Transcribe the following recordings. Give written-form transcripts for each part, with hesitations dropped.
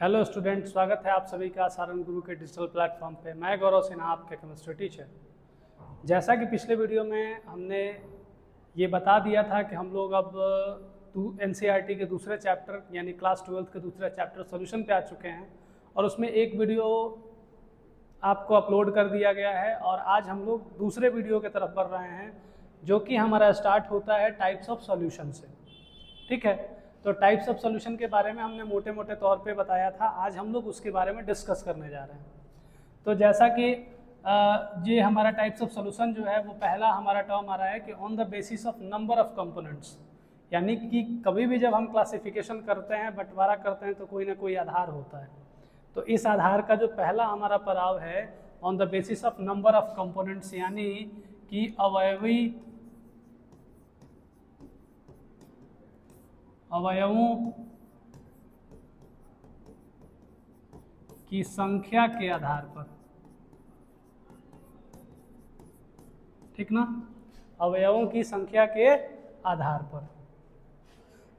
Hello student, स्वागत है आप सभी का सारण गुरु के डिजिटल प्लेटफॉर्म पे। मैं गौरव सिन्हा, आपके केमिस्ट्री टीचर। जैसा कि पिछले वीडियो में हमने ये बता दिया था कि हम लोग अब एनसीईआरटी के दूसरे चैप्टर यानी क्लास 12 के दूसरे चैप्टर सॉल्यूशन पे आ चुके हैं और उसमें एक वीडियो आपको अपलोड कर दिया गया है और आज हम लोग दूसरे वीडियो की तरफ बढ़ रहे हैं जो कि हमारा स्टार्ट होता है टाइप्स ऑफ सॉल्यूशन से। ठीक है, तो टाइप्स ऑफ सॉल्यूशन के बारे में हमने मोटे मोटे तौर पे बताया था। आज हम लोग उसके बारे में डिस्कस करने जा रहे हैं। तो जैसा कि ये हमारा टाइप्स ऑफ सॉल्यूशन जो है वो पहला हमारा टर्म आ रहा है कि on the basis of number of components, यानी कि कभी भी जब हम क्लासिफिकेशन करते हैं, बंटवारा करते हैं, तो कोई ना कोई आधार होता है। तो इस आधार का जो पहला हमारा पड़ाव है on the basis of number of components, यानी कि अवयवों की संख्या के आधार पर। ठीक ना, अवयवों की संख्या के आधार पर।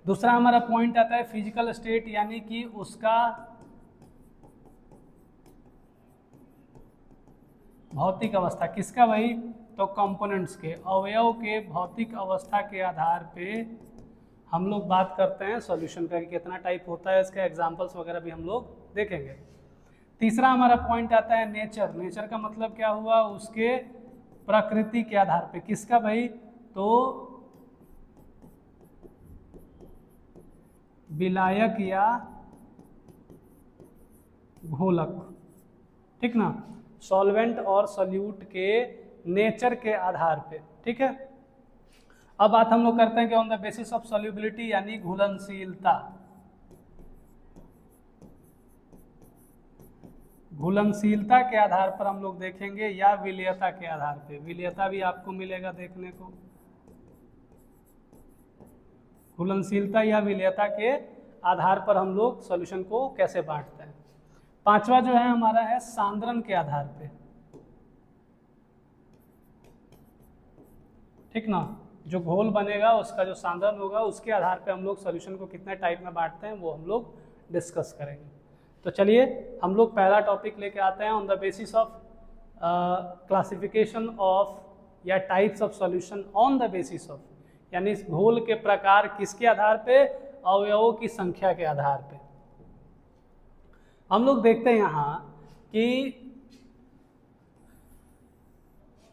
दूसरा हमारा पॉइंट आता है फिजिकल स्टेट, यानी कि उसका भौतिक अवस्था। किसका भाई? तो कंपोनेंट्स के, अवयव के भौतिक अवस्था के आधार पे हम लोग बात करते हैं सॉल्यूशन का कि कितना टाइप होता है। इसके एग्जांपल्स वगैरह भी हम लोग देखेंगे। तीसरा हमारा पॉइंट आता है नेचर। नेचर का मतलब क्या हुआ? उसके प्रकृति के आधार पे। किसका भाई? तो विलायक या घोलक। ठीक ना, सॉल्वेंट और सॉल्यूट के नेचर के आधार पे। ठीक है, अब बात हम लोग करते हैं कि on the basis of solubility, यानी घुलनशीलता। घुलनशीलता के आधार पर हम लोग देखेंगे, या विलेयता के आधार पे। विलेयता भी आपको मिलेगा देखने को। घुलनशीलता या विलेयता के आधार पर हम लोग सॉल्यूशन को कैसे बांटते हैं। पांचवा जो है हमारा है सांद्रण के आधार पे। ठीक ना, जो घोल बनेगा उसका जो सांद्रण होगा उसके आधार पे हम लोग सॉल्यूशन को कितने टाइप में बांटते हैं वो हम लोग डिस्कस करेंगे। तो चलिए हम लोग पहला टॉपिक लेके आते हैं on the basis of classification of या types of solution on the basis of, यानी इस घोल के प्रकार किसके आधार पे? अवयवों की संख्या के आधार पे। हम लोग देखते हैं यहाँ कि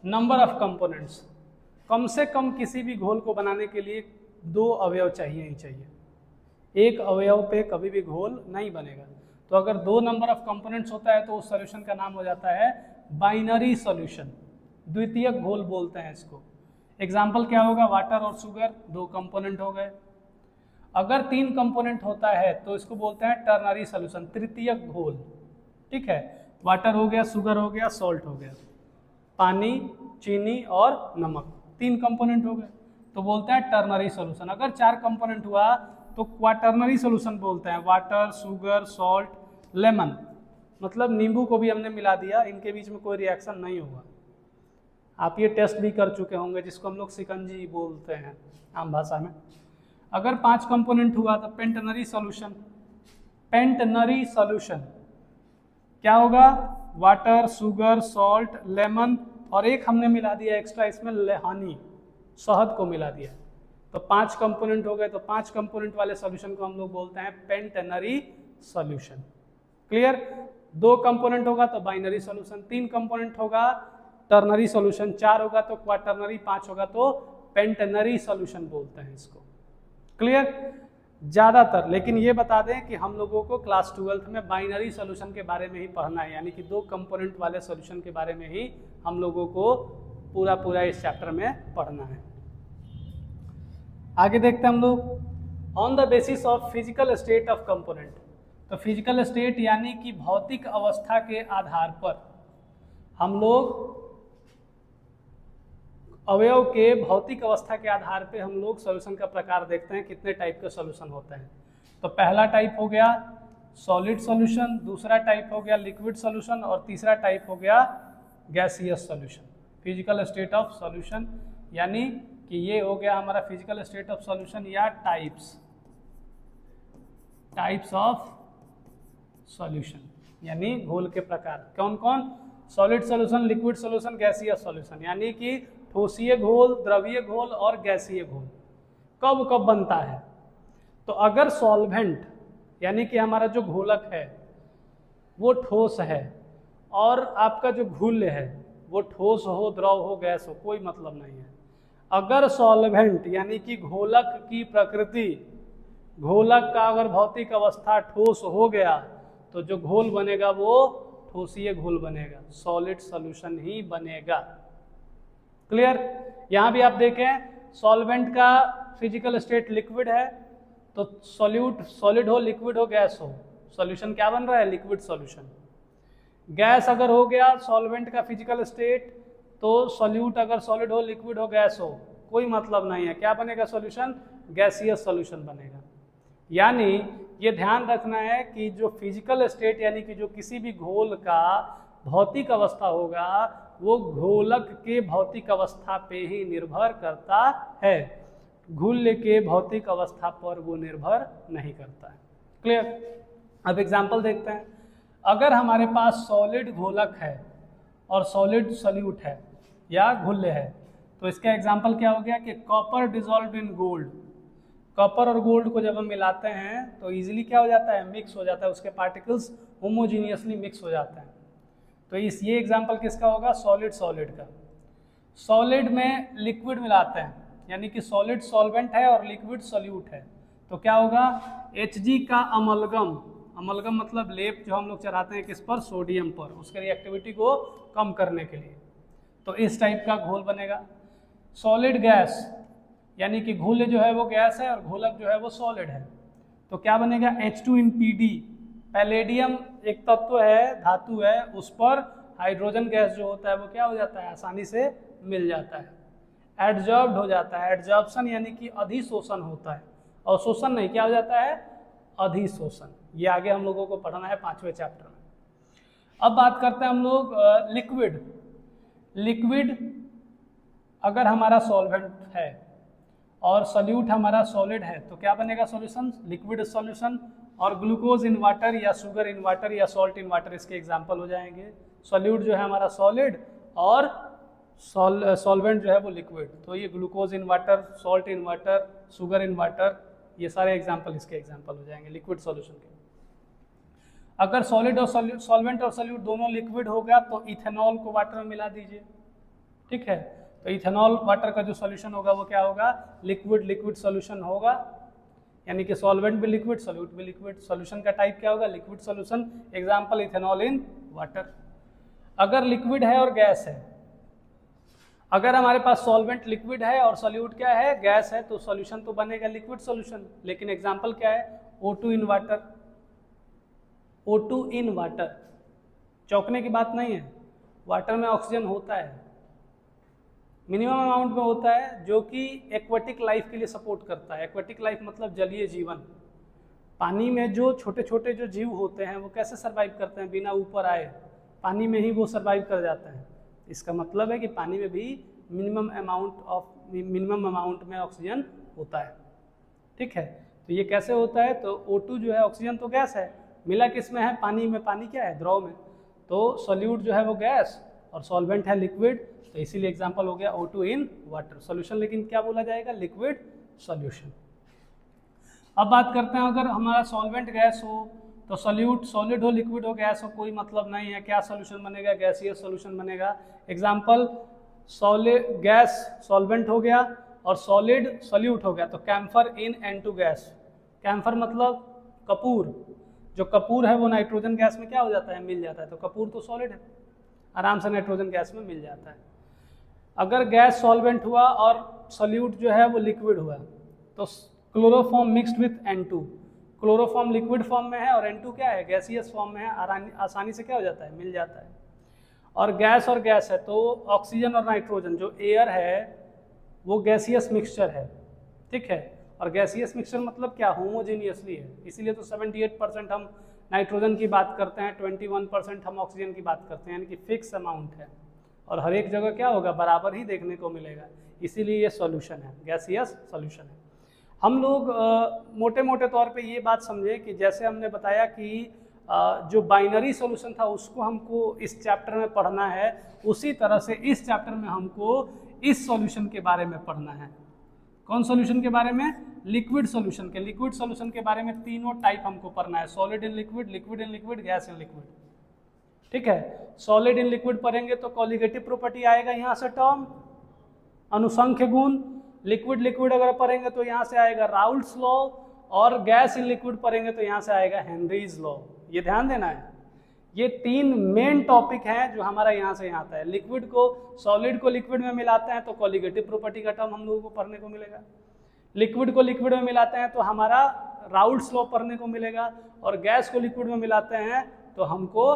नंबर ऑफ कंपोनेंट्स, कम से कम किसी भी घोल को बनाने के लिए 2 अवयव चाहिए ही चाहिए। एक अवयव पे कभी भी घोल नहीं बनेगा। तो अगर 2 नंबर ऑफ कंपोनेंट्स होता है तो उस सॉल्यूशन का नाम हो जाता है बाइनरी सॉल्यूशन। द्वितीयक घोल बोलते हैं इसको। एग्जाम्पल क्या होगा? वाटर और शुगर 2 कंपोनेंट हो गए। अगर 3 कंपोनेंट होता है तो इसको बोलते हैं टर्नरी सॉल्यूशन, तृतीयक घोल। ठीक है, वाटर हो गया, शुगर हो गया, सॉल्ट हो गया, पानी, चीनी और नमक, 3 कंपोनेंट हो गए तो बोलते हैं टर्नरी सॉल्यूशन। अगर 4 कंपोनेंट हुआ तो क्वाटर्नरी सॉल्यूशन बोलते हैं। वाटर, शुगर, सॉल्ट, लेमन, मतलब नींबू को भी हमने मिला दिया, इनके बीच में कोई रिएक्शन नहीं होगा। आप ये टेस्ट भी कर चुके होंगे, जिसको हम लोग शिकंजी बोलते हैं आम भाषा में। अगर 5 कंपोनेंट हुआ तो पेंटनरी सॉल्यूशन। पेंटनरी सॉल्यूशन क्या होगा? वाटर, शुगर, सॉल्ट, लेमन और एक हमने मिला दिया एक्स्ट्रा इसमें, हनी, शहद को मिला दिया, तो 5 कंपोनेंट हो गए। तो 5 कंपोनेंट वाले सॉल्यूशन को हम लोग बोलते हैं पेंटेनरी सॉल्यूशन। क्लियर? 2 कंपोनेंट होगा तो बाइनरी सॉल्यूशन, 3 कंपोनेंट होगा टर्नरी सॉल्यूशन, 4 होगा तो क्वाटर्नरी, 5 होगा तो पेंटेनरी सॉल्यूशन बोलते हैं इसको। क्लियर? ज़्यादातर, लेकिन ये बता दें कि हम लोगों को क्लास 12 में बाइनरी सॉल्यूशन के बारे में ही पढ़ना है, यानी कि 2 कंपोनेंट वाले सॉल्यूशन के बारे में ही हम लोगों को पूरा इस चैप्टर में पढ़ना है। आगे देखते हैं हम लोग on the basis of physical state of component. तो फिजिकल स्टेट यानी कि भौतिक अवस्था के आधार पर हम लोग अवयव के भौतिक अवस्था के आधार पे हम लोग सॉल्यूशन का प्रकार देखते हैं, कितने टाइप के सॉल्यूशन होते हैं। तो पहला टाइप हो गया सॉलिड सॉल्यूशन, दूसरा टाइप हो गया लिक्विड सॉल्यूशन और तीसरा टाइप हो गया gaseous solution. Physical state of solution यानी कि ये हो गया हमारा फिजिकल स्टेट ऑफ सॉल्यूशन या टाइप्स ऑफ सॉल्यूशन, यानी घोल के प्रकार कौन कौन? Solid solution, liquid solution, gaseous solution, यानी कि ठोसीय घोल, द्रवीय घोल और गैसीय घोल कब कब बनता है? तो अगर सॉल्वेंट यानी कि हमारा जो घोलक है वो ठोस है और आपका जो घुल्य है वो ठोस हो, द्रव हो, गैस हो, कोई मतलब नहीं है। अगर सॉल्वेंट यानी कि घोलक की प्रकृति, घोलक का अगर भौतिक अवस्था ठोस हो गया तो जो घोल बनेगा वो ठोसीय घोल बनेगा, सॉलिड सॉल्यूशन ही बनेगा। क्लियर? यहाँ भी आप देखें सॉल्वेंट का फिजिकल स्टेट लिक्विड है, तो सॉलिड हो, लिक्विड हो, गैस हो, सॉल्यूशन क्या बन रहा है? Liquid solution. गैस अगर हो गया सॉल्वेंट का फिजिकल स्टेट, तो सॉल्यूट अगर सॉलिड हो, लिक्विड हो, गैस हो, कोई मतलब नहीं है, क्या बनेगा सॉल्यूशन? गैसियस सॉल्यूशन बनेगा। यानी ये ध्यान रखना है कि जो फिजिकल स्टेट यानी कि जो किसी भी घोल का भौतिक अवस्था होगा वो घोलक के भौतिक अवस्था पे ही निर्भर करता है, घुल्य के भौतिक अवस्था पर वो निर्भर नहीं करता है। क्लियर? अब एग्जाम्पल देखते हैं। अगर हमारे पास सॉलिड घोलक है और सॉलिड सॉल्यूट है या घुल्य है, तो इसका एग्जाम्पल क्या हो गया कि copper dissolve in gold. Copper और गोल्ड को जब हम मिलाते हैं तो इजीली क्या हो जाता है? मिक्स हो जाता है, उसके पार्टिकल्स होमोजीनियसली मिक्स हो जाते हैं। तो ये एग्जाम्पल किसका होगा? सॉलिड सॉलिड का। सॉलिड में लिक्विड मिलाते हैं यानी कि सॉलिड सॉल्वेंट है और लिक्विड सॉल्यूट है, तो क्या होगा? Hg का अमलगम, अमलगम मतलब लेप जो हम लोग चढ़ाते हैं किस पर? सोडियम पर, उसके रिएक्टिविटी को कम करने के लिए। तो इस टाइप का घोल बनेगा। सॉलिड गैस यानी कि घुल्य जो है वो गैस है और घोलक जो है वो सॉलिड है, तो क्या बनेगा? H2 in Pd। पैलेडियम एक तत्व है, धातु है, उस पर हाइड्रोजन गैस जो होता है वो क्या हो जाता है? आसानी से मिल जाता है, एडजॉर्ब्ड हो जाता है। एडजॉर्प्शन यानी कि अधिशोषण होता है, और शोषण नहीं, क्या हो जाता है? अधिशोषण। ये आगे हम लोगों को पढ़ना है 5वें चैप्टर में। अब बात करते हैं हम लोग लिक्विड। लिक्विड अगर हमारा सॉल्वेंट है और सॉल्यूट हमारा सॉलिड है तो क्या बनेगा सॉल्यूशन? Liquid solution. और ग्लूकोज इन वाटर या शुगर इन वाटर या सॉल्ट इन वाटर इसके एग्जाम्पल हो जाएंगे। सॉल्यूट जो है हमारा सॉलिड और सॉल्वेंट जो है वो लिक्विड, तो ये glucose in water, salt in water, sugar in water, ये सारे एग्जाम्पल इसके एग्जाम्पल हो जाएंगे लिक्विड सॉल्यूशन के। अगर सॉलिड और सॉल्वेंट और सॉल्यूट दोनों लिक्विड हो गया तो इथेनॉल को वाटर में मिला दीजिए, ठीक है? तो इथेनॉल वाटर का जो सॉल्यूशन होगा वो क्या होगा? लिक्विड लिक्विड सॉल्यूशन होगा, यानी कि सॉल्वेंट भी लिक्विड, सॉल्यूट भी लिक्विड। सॉल्यूशन का टाइप क्या होगा? Liquid solution. Example ethanol in water. अगर लिक्विड है और गैस है, अगर हमारे पास सॉल्वेंट लिक्विड है और सॉल्यूट क्या है? गैस है, तो सॉल्यूशन तो बनेगा लिक्विड सॉल्यूशन। लेकिन एग्जाम्पल क्या है? O2 in water. O2 in water, चौंकने की बात नहीं है, वाटर में ऑक्सीजन होता है, मिनिमम अमाउंट में होता है, जो कि एक्वेटिक लाइफ के लिए सपोर्ट करता है। एक्वेटिक लाइफ मतलब जलीय जीवन। पानी में जो छोटे छोटे जो जीव होते हैं वो कैसे सर्वाइव करते हैं? बिना ऊपर आए पानी में ही वो सर्वाइव कर जाते हैं। इसका मतलब है कि पानी में भी मिनिमम अमाउंट में ऑक्सीजन होता है, ठीक है? तो ये कैसे होता है? तो O2 जो है ऑक्सीजन तो गैस है, मिला किस में है? पानी में। पानी क्या है? द्रव में। तो सॉल्यूट जो है वो गैस और सॉल्वेंट है लिक्विड, तो इसीलिए एग्जांपल हो गया O2 इन वाटर। सॉल्यूशन लेकिन क्या बोला जाएगा? Liquid solution. अब बात करते हैं अगर हमारा सॉल्वेंट गैस हो तो सॉल्यूट सॉलिड हो, लिक्विड हो, गैस हो, कोई मतलब नहीं है, क्या सॉल्यूशन बनेगा? गैसियस सॉल्यूशन बनेगा। एग्जांपल सॉलिड गैस सॉल्वेंट हो गया और सॉलिड सॉल्यूट हो गया, तो कैम्फर इन N2 गैस। कैम्फर मतलब कपूर, जो कपूर है वो नाइट्रोजन गैस में क्या हो जाता है? मिल जाता है। तो कपूर तो सॉलिड है, आराम से नाइट्रोजन गैस में मिल जाता है। अगर गैस सॉल्वेंट हुआ और सॉल्यूट जो है वो लिक्विड हुआ, तो chloroform mixed with N2। Chloroform liquid form में है और N2 क्या है? गैसियस फॉर्म में है, आसानी से क्या हो जाता है? मिल जाता है। और गैस है तो ऑक्सीजन और नाइट्रोजन जो एयर है वो गैसियस मिक्सचर है, ठीक है? और गैसियस मिक्सचर मतलब क्या? होमोजीनियसली है, इसीलिए तो 78% हम नाइट्रोजन की बात करते हैं, 21% हम ऑक्सीजन की बात करते हैं, यानी कि फिक्स अमाउंट है और हर एक जगह क्या होगा? बराबर ही देखने को मिलेगा, इसीलिए ये सॉल्यूशन है, गैसियस सॉल्यूशन है। हम लोग मोटे मोटे तौर पे ये बात समझे कि जैसे हमने बताया कि जो बाइनरी सॉल्यूशन था उसको हमको इस चैप्टर में पढ़ना है, उसी तरह से इस चैप्टर में हमको इस सॉल्यूशन के बारे में पढ़ना है। कौन सॉल्यूशन के बारे में? लिक्विड सॉल्यूशन के। लिक्विड सॉल्यूशन के बारे में तीनों टाइप हमको पढ़ना है, solid in liquid, liquid in liquid, gas in liquid. ठीक है, सॉलिड इन लिक्विड पढ़ेंगे तो कॉलिगेटिव प्रॉपर्टी आएगा यहाँ से टर्म, अनुसंख्य गुण। लिक्विड लिक्विड अगर पढ़ेंगे तो यहाँ से आएगा राउल्ट्स लॉ, और गैस इन लिक्विड पढ़ेंगे तो यहाँ से आएगा हेनरीज लॉ। ये ध्यान देना है, ये तीन मेन टॉपिक हैं जो हमारा यहाँ से यहाँ आता है। लिक्विड को, सॉलिड को लिक्विड में मिलाते हैं तो कॉलिगेटिव प्रॉपर्टी का टर्म हम लोगों को पढ़ने को मिलेगा। लिक्विड को लिक्विड में मिलाते हैं तो हमारा राउल्ट्स लॉ पढ़ने को मिलेगा, और गैस को लिक्विड में मिलाते हैं तो हमको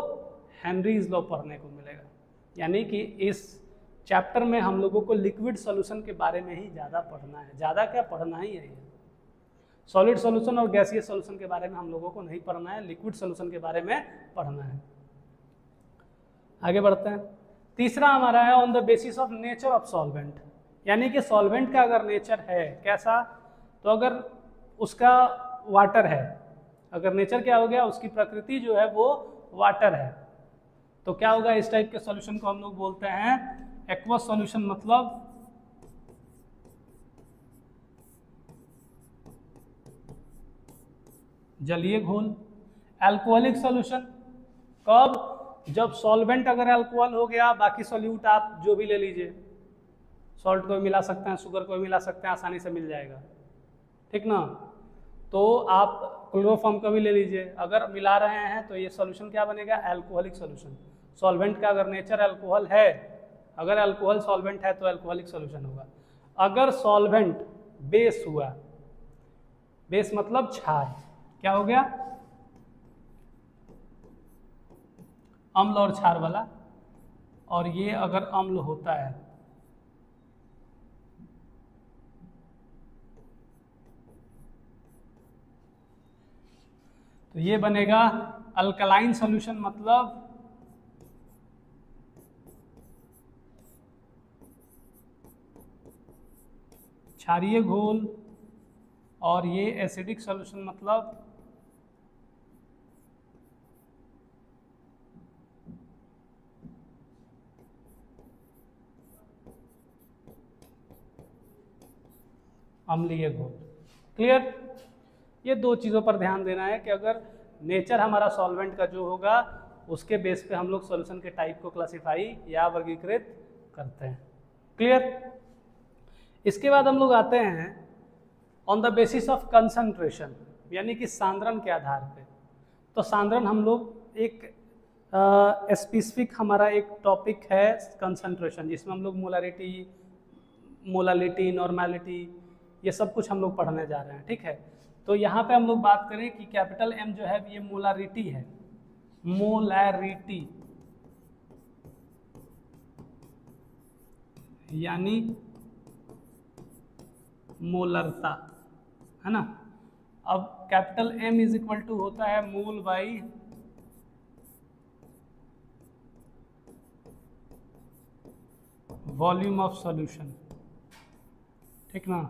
हेनरीज लॉ पढ़ने को मिलेगा। यानी कि इस चैप्टर में हम लोगों को लिक्विड सॉल्यूशन के बारे में ही ज़्यादा पढ़ना है। ज़्यादा क्या, पढ़ना ही है। सॉलिड सॉल्यूशन और गैसीय सॉल्यूशन के बारे में हम लोगों को नहीं पढ़ना है, लिक्विड सॉल्यूशन के बारे में पढ़ना है। आगे बढ़ते हैं। तीसरा हमारा है on the basis of nature of solvent. यानी कि सॉल्वेंट का अगर नेचर है कैसा, तो अगर उसका वाटर है, अगर नेचर क्या हो गया, उसकी प्रकृति जो है वो वाटर है, तो क्या होगा, इस टाइप के सॉल्यूशन को हम लोग बोलते हैं एक्वस सॉल्यूशन, मतलब जलीय घोल। अल्कोहलिक सॉल्यूशन कब, जब सॉल्वेंट अगर अल्कोहल हो गया, बाकी सॉल्यूट आप जो भी ले लीजिए, सॉल्ट को भी मिला सकते हैं, शुगर को भी मिला सकते हैं, आसानी से मिल जाएगा, ठीक ना। तो आप क्लोरोफॉर्म का भी ले लीजिए, अगर मिला रहे हैं तो ये सॉल्यूशन क्या बनेगा, अल्कोहलिक सॉल्यूशन। सॉल्वेंट का अगर नेचर अल्कोहल है, अगर अल्कोहल सॉल्वेंट है तो अल्कोहलिक सॉल्यूशन होगा। अगर सॉल्वेंट बेस हुआ, बेस मतलब क्षार, क्या हो गया, अम्ल और क्षार वाला, और ये अगर अम्ल होता है तो ये बनेगा अल्कलाइन सॉल्यूशन, मतलब क्षारीय घोल, और ये एसिडिक सॉल्यूशन मतलब अम्लीय घोल। क्लियर। ये दो चीज़ों पर ध्यान देना है कि अगर नेचर हमारा सॉल्वेंट का जो होगा उसके बेस पे हम लोग सॉल्यूशन के टाइप को क्लासिफाई या वर्गीकृत करते हैं। क्लियर। इसके बाद हम लोग आते हैं on the basis of concentration, यानी कि सांद्रण के आधार पे। तो सांद्रण हम लोग एक स्पेसिफिक हमारा एक टॉपिक है कंसंट्रेशन, जिसमें हम लोग मोलालिटी, नॉर्मेलिटी, ये सब कुछ हम लोग पढ़ने जा रहे हैं, ठीक है। तो यहाँ पे हम लोग बात करें कि कैपिटल एम जो है ये मोलारिटी है, मोलैरिटी यानी मोलरता, है ना। अब capital M is equal to होता है mole by volume of solution, ठीक ना।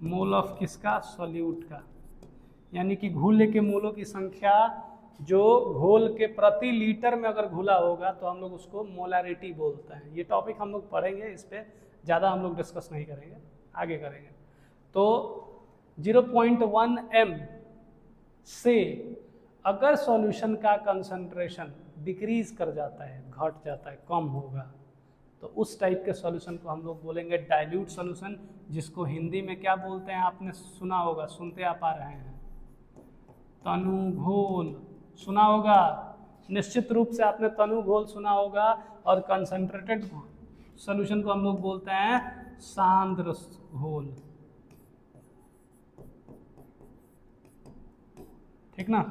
मोल ऑफ किसका, सॉल्यूट का, यानी कि घुलने के मोलों की संख्या जो घोल के प्रति लीटर में अगर घुला होगा तो हम लोग उसको मोलारिटी बोलते हैं। ये टॉपिक हम लोग पढ़ेंगे, इस पर ज़्यादा हम लोग डिस्कस नहीं करेंगे, आगे करेंगे। तो 0.1 m से अगर सॉल्यूशन का कंसंट्रेशन डिक्रीज कर जाता है, घट जाता है, कम होगा, तो उस टाइप के सॉल्यूशन को हम लोग बोलेंगे डाइल्यूट सॉल्यूशन, जिसको हिंदी में क्या बोलते हैं, आपने सुना होगा, सुनते आप आ रहे हैं, तनु घोल सुना होगा, निश्चित रूप से आपने तनु घोल सुना होगा। और कंसंट्रेटेड सॉल्यूशन को हम लोग बोलते हैं सांद्र घोल, ठीक ना।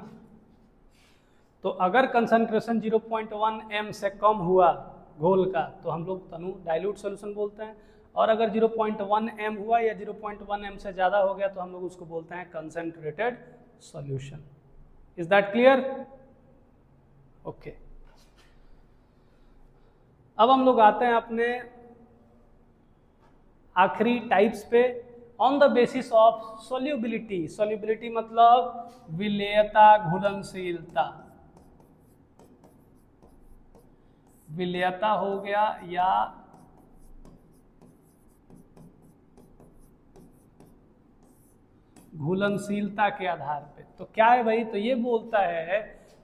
तो अगर कंसंट्रेशन 0.1 m से कम हुआ घोल का तो हम लोग तनु डाइल्यूट सॉल्यूशन बोलते हैं, और अगर 0.1 m हुआ या 0.1 m से ज़्यादा हो गया तो हम लोग उसको बोलते हैं concentrated solution. Is that clear? Okay. अब हम लोग आते हैं अपने आखिरी टाइप्स पे, on the basis of solubility. Solubility मतलब विलेयता, घुलनशीलता। विलेयता हो गया या घुलनशीलता के आधार पे। तो क्या है भाई, तो ये बोलता है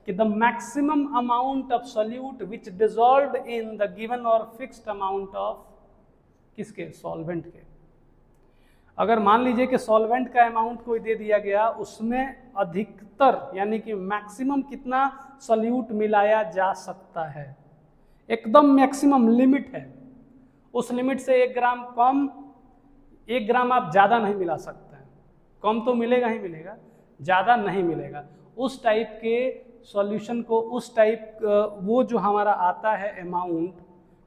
कि the maximum amount of solute which dissolve in the given और फिक्स्ड अमाउंट ऑफ किसके, सॉल्वेंट के। अगर मान लीजिए कि सॉल्वेंट का अमाउंट कोई दे दिया गया, उसमें अधिकतर यानी कि मैक्सिमम कितना सोल्यूट मिलाया जा सकता है, एकदम मैक्सिमम लिमिट है। उस लिमिट से 1 ग्राम कम, 1 ग्राम आप ज़्यादा नहीं मिला सकते हैं। कम तो मिलेगा ही मिलेगा, ज़्यादा नहीं मिलेगा। उस टाइप के सॉल्यूशन को, उस टाइप वो जो हमारा आता है अमाउंट,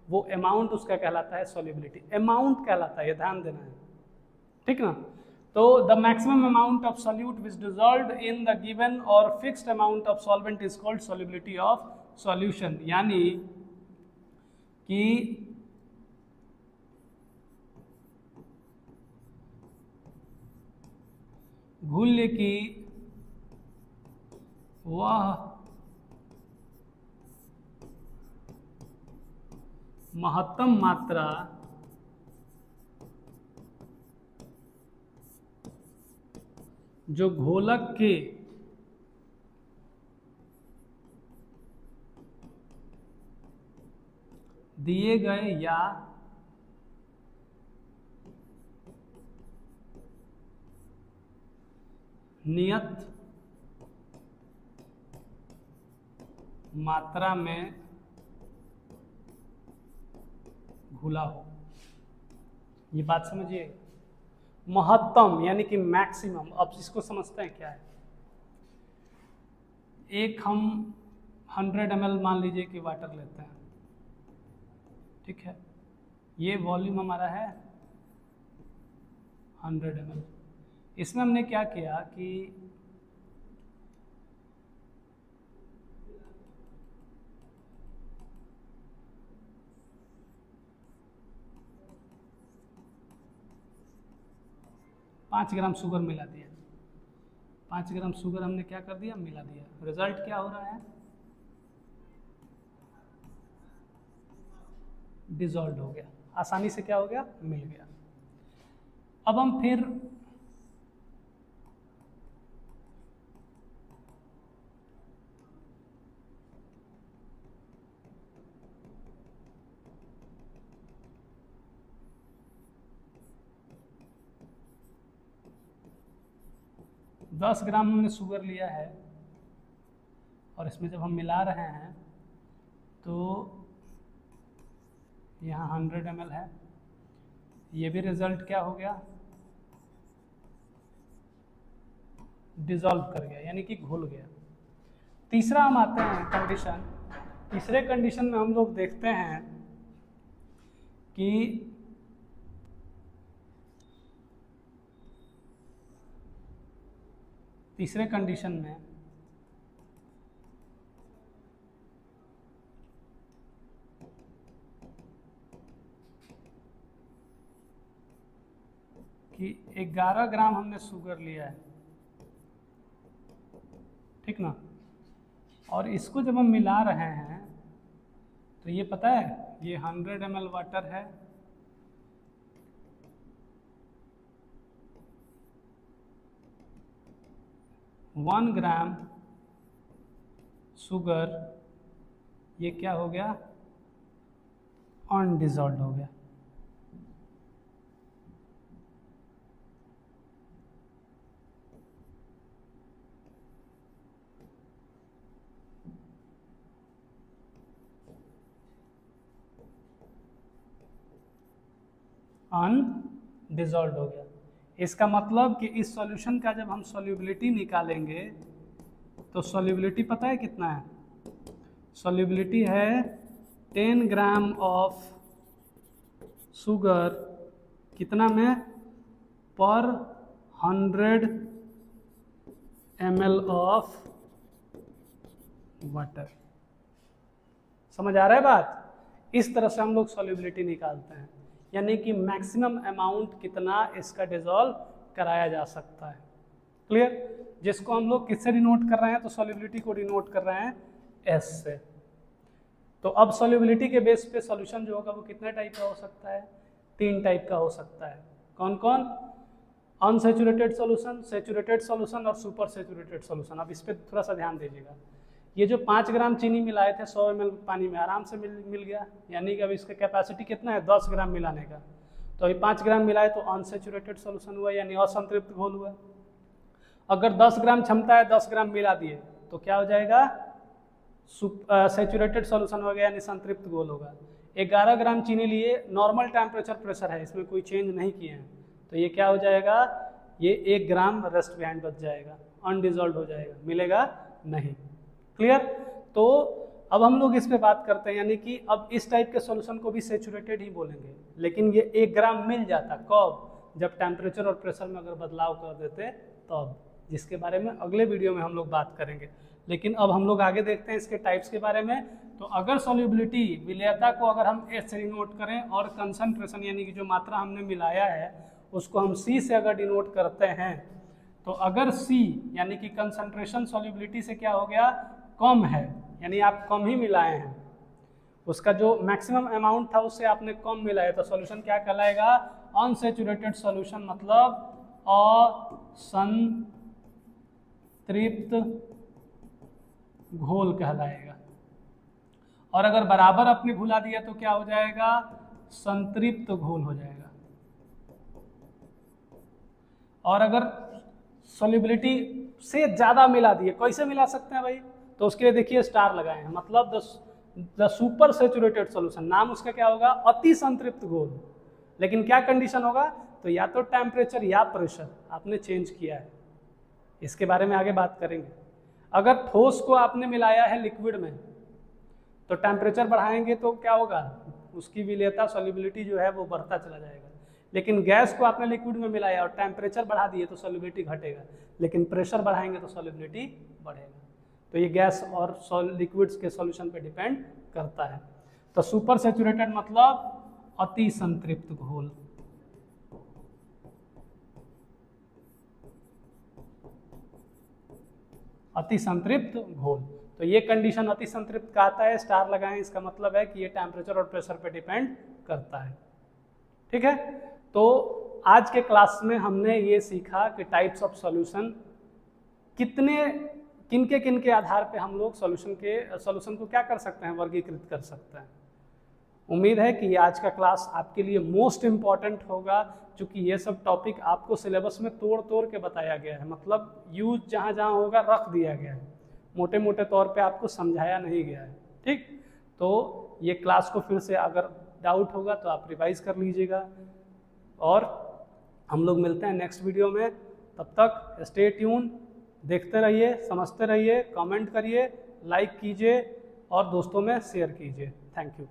वो अमाउंट उसका कहलाता है सॉल्युबिलिटी। अमाउंट कहलाता है, ये ध्यान देना है, ठीक ना। तो the maximum amount of solute which dissolved in the given और fixed amount of solvent is called solubility of solution. यानी कि घुल्य की वह महत्तम मात्रा जो घोलक के दिए गए या नियत मात्रा में घुला हो। ये बात समझिए, महत्तम यानी कि मैक्सिमम। अब इसको समझते हैं क्या है। एक हम 100 ml मान लीजिए कि वाटर लेते हैं, ठीक है। ये वॉल्यूम हमारा है 100 ml। इसमें हमने क्या किया कि पाँच ग्राम शुगर मिला दिया। 5 ग्राम शुगर हमने क्या कर दिया, मिला दिया। रिजल्ट क्या हो रहा है, डिसॉल्व हो गया, आसानी से क्या हो गया, मिल गया। अब हम फिर दस ग्राम हमने शुगर लिया है और इसमें जब हम मिला रहे हैं तो यहाँ 100 ml है। ये भी रिजल्ट क्या हो गया, डिसॉल्व कर गया यानी कि घुल गया। तीसरा हम आते हैं कंडीशन। तीसरे कंडीशन में हम लोग देखते हैं कि तीसरे कंडीशन में कि 11 ग्राम हमने शुगर लिया है, ठीक ना। और इसको जब हम मिला रहे हैं तो ये पता है ये 100 ml वाटर है, वन ग्राम शुगर, ये क्या हो गया, अनडिसॉल्व्ड हो गया। अनडिसॉल्व्ड हो गया। इसका मतलब कि इस सॉल्यूशन का जब हम सॉल्युबिलिटी निकालेंगे तो सॉल्युबिलिटी पता है कितना है, सॉल्युबिलिटी है 10 ग्राम ऑफ शुगर कितना में, पर 100 ml ऑफ वाटर। समझ आ रहा है बात। इस तरह से हम लोग सॉल्युबिलिटी निकालते हैं। यानी कि मैक्सिमम अमाउंट कितना इसका डिजॉल्व कराया जा सकता है। क्लियर? जिसको हम लोग किससे डिनोट कर रहे हैं, तो सॉल्युबिलिटी को डिनोट कर रहे हैं एस से। तो अब सॉल्युबिलिटी के बेस पे सॉल्यूशन जो होगा वो कितने टाइप का हो सकता है, 3 टाइप का हो सकता है। कौन कौन? अनसैचुरेटेड सॉल्यूशन, सैचुरेटेड सॉल्यूशन और सुपर सैचुरेटेड सॉल्यूशन। अब इस पर थोड़ा सा ध्यान दीजिएगा। ये जो 5 ग्राम चीनी मिलाए थे 100 ml पानी में, आराम से मिल गया, यानी कि अब इसका कैपेसिटी कितना है, 10 ग्राम मिलाने का। तो अभी 5 ग्राम मिलाए तो अनसैचुरेटेड सॉल्यूशन हुआ, यानी असंतृप्त घोल हुआ। अगर 10 ग्राम क्षमता है, 10 ग्राम मिला दिए तो क्या हो जाएगा, सैचुरेटेड सॉल्यूशन हो गया, यानी संतृप्त घोल होगा। 11 ग्राम चीनी लिए, नॉर्मल टेम्परेचर प्रेशर है, इसमें कोई चेंज नहीं किए हैं, तो ये क्या हो जाएगा, ये 1 ग्राम रेस्ट बिहाइंड बच जाएगा, अनडिजॉल्व हो जाएगा, मिलेगा नहीं। क्लियर? तो अब हम लोग इस पे बात करते हैं, यानी कि अब इस टाइप के सॉल्यूशन को भी सैचुरेटेड ही बोलेंगे, लेकिन ये 1 ग्राम मिल जाता कब, जब टेम्परेचर और प्रेशर में अगर बदलाव कर देते तब, जिसके बारे में अगले वीडियो में हम लोग बात करेंगे। लेकिन अब हम लोग आगे देखते हैं इसके टाइप्स के बारे में। तो अगर सॉल्युबिलिटी, विलेयता को अगर हम एच से डिनोट करें और कंसंट्रेशन यानी कि जो मात्रा हमने मिलाया है उसको हम सी से अगर डिनोट करते हैं, तो अगर सी यानी कि कंसंट्रेशन सॉल्युबिलिटी से क्या हो गया, कम है, यानी आप कम ही मिलाए हैं, उसका जो मैक्सिमम अमाउंट था उससे आपने कम मिलाया, तो सॉल्यूशन क्या कहलाएगा, अनसैचुरेटेड सॉल्यूशन, मतलब असंतृप्त घोल कहलाएगा। और अगर बराबर अपने घुला दिया तो क्या हो जाएगा, संतृप्त घोल हो जाएगा। और अगर सॉल्युबिलिटी से ज़्यादा मिला दिए, कैसे मिला सकते हैं भाई, तो उसके लिए देखिए स्टार लगाए हैं, मतलब द सुपर सैचुरेटेड सॉल्यूशन, नाम उसका क्या होगा, अति संतृप्त घोल। लेकिन क्या कंडीशन होगा, तो या तो टेम्परेचर या प्रेशर आपने चेंज किया है, इसके बारे में आगे बात करेंगे। अगर ठोस को आपने मिलाया है लिक्विड में, तो टेम्परेचर बढ़ाएंगे तो क्या होगा, उसकी विलेयता सॉल्युबिलिटी जो है वो बढ़ता चला जाएगा। लेकिन गैस को आपने लिक्विड में मिलाया और टेम्परेचर बढ़ा दिए तो सॉल्युबिलिटी घटेगा, लेकिन प्रेशर बढ़ाएंगे तो सॉल्युबिलिटी बढ़ेगा। तो ये गैस और लिक्विड्स के सॉल्यूशन पे डिपेंड करता है। तो सुपर सैचुरेटेड मतलब अति संतृप्त घोल। अति संतृप्त घोल, तो ये कंडीशन अति संतृप्त का आता है, स्टार लगाएं, इसका मतलब है कि ये टेम्परेचर और प्रेशर पे डिपेंड करता है। ठीक है? तो आज के क्लास में हमने ये सीखा कि टाइप्स ऑफ सॉल्यूशन, किनके किनके आधार पे हम लोग सॉल्यूशन को क्या कर सकते हैं, वर्गीकृत कर सकते हैं। उम्मीद है कि आज का क्लास आपके लिए मोस्ट इम्पॉर्टेंट होगा, क्योंकि ये सब टॉपिक आपको सिलेबस में तोड़ तोड़ के बताया गया है, मतलब यूज जहाँ जहाँ होगा रख दिया गया है, मोटे मोटे तौर पे आपको समझाया नहीं गया है। ठीक? तो ये क्लास को फिर से अगर डाउट होगा तो आप रिवाइज कर लीजिएगा, और हम लोग मिलते हैं नेक्स्ट वीडियो में। तब तक स्टे ट्यून, देखते रहिए, समझते रहिए, कमेंट करिए, लाइक कीजिए और दोस्तों में शेयर कीजिए। Thank you.